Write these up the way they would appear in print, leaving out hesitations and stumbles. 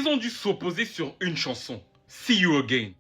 ils ont dû s'opposer sur une chanson, See You Again.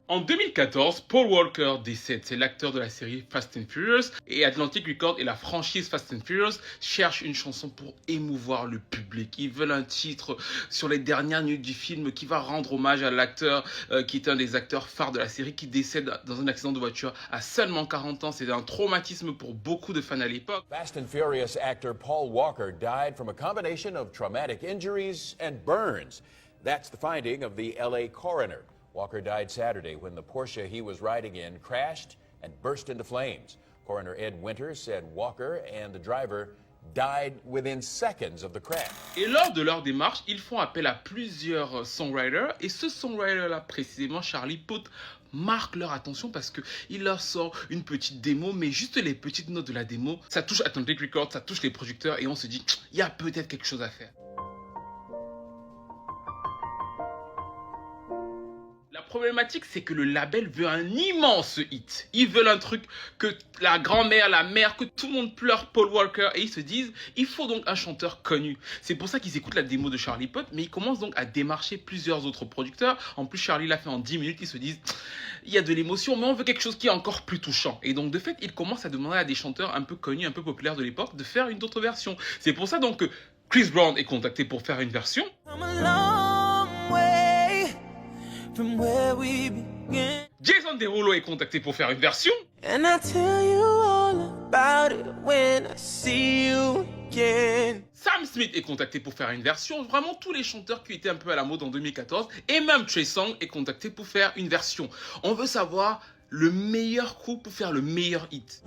En 2014, Paul Walker décède. C'est l'acteur de la série Fast and Furious. Et Atlantic Records et la franchise Fast and Furious cherchent une chanson pour émouvoir le public. Ils veulent un titre sur les dernières minutes du film qui va rendre hommage à l'acteur qui est un des acteurs phares de la série qui décède dans un accident de voiture à seulement 40 ans. C'est un traumatisme pour beaucoup de fans à l'époque. Fast and Furious actor Paul Walker died from a combination of traumatic injuries and burns. That's the finding of the LA coroner. Walker died Saturday when the Porsche he was riding in crashed and burst into flames. Coroner Ed Winters said Walker and the driver died within seconds of the crash. Et lors de leur démarche, ils font appel à plusieurs songwriters. Et ce songwriter-là, précisément Charlie Puth, marque leur attention parce qu'il leur sort une petite démo, mais juste les petites notes de la démo, ça touche Atlantic Records, ça touche les producteurs et on se dit, il y a peut-être quelque chose à faire. La problématique, c'est que le label veut un immense hit. Ils veulent un truc que la grand-mère, la mère, que tout le monde pleure Paul Walker. Et ils se disent, il faut donc un chanteur connu. C'est pour ça qu'ils écoutent la démo de Charlie Puth, mais ils commencent donc à démarcher plusieurs autres producteurs. En plus, Charlie l'a fait en 10 minutes. Ils se disent, il y a de l'émotion, mais on veut quelque chose qui est encore plus touchant. Et donc, de fait, ils commencent à demander à des chanteurs un peu connus, un peu populaires de l'époque, de faire une autre version. C'est pour ça donc que Chris Brown est contacté pour faire une version. Jason Derulo est contacté pour faire une version. Sam Smith est contacté pour faire une version. Vraiment tous les chanteurs qui étaient un peu à la mode en 2014. Et même Trey Songz est contacté pour faire une version. On veut savoir le meilleur coup pour faire le meilleur hit.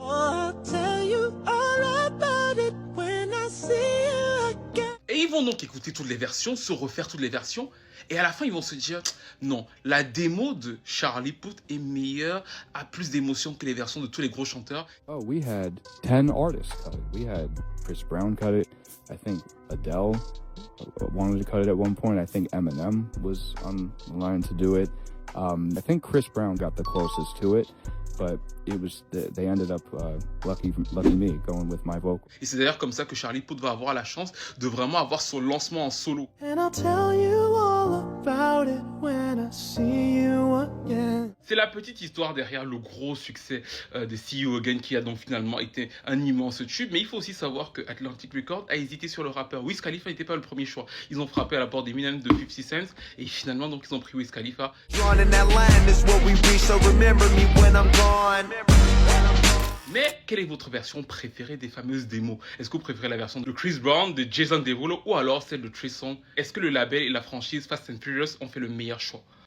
Et ils vont donc écouter toutes les versions, se refaire toutes les versions. Et à la fin, ils vont se dire, non, la démo de Charlie Puth est meilleure, a plus d'émotion que les versions de tous les gros chanteurs. Oh, we had 10 artists cut it. We had Chris Brown cut it. I think Adele wanted to cut it at one point. I think Eminem was on the line to do it. I think Chris Brown got the closest to it, but it was they ended up lucky me going with my vocal. Et c'est d'ailleurs comme ça que Charlie Puth va avoir la chance de vraiment avoir son lancement en solo. C'est la petite histoire derrière le gros succès de See You Again qui a donc finalement été un immense tube. Mais il faut aussi savoir que Atlantic Records a hésité sur le rappeur. Wiz Khalifa n'était pas le premier choix. Ils ont frappé à la porte d'Eminem de 50 Cent et finalement donc ils ont pris Wiz Khalifa. Mais quelle est votre version préférée des fameuses démos? Est-ce que vous préférez la version de Chris Brown, de Jason Derulo ou alors celle de Trey Songz? Est-ce que le label et la franchise Fast and Furious ont fait le meilleur choix?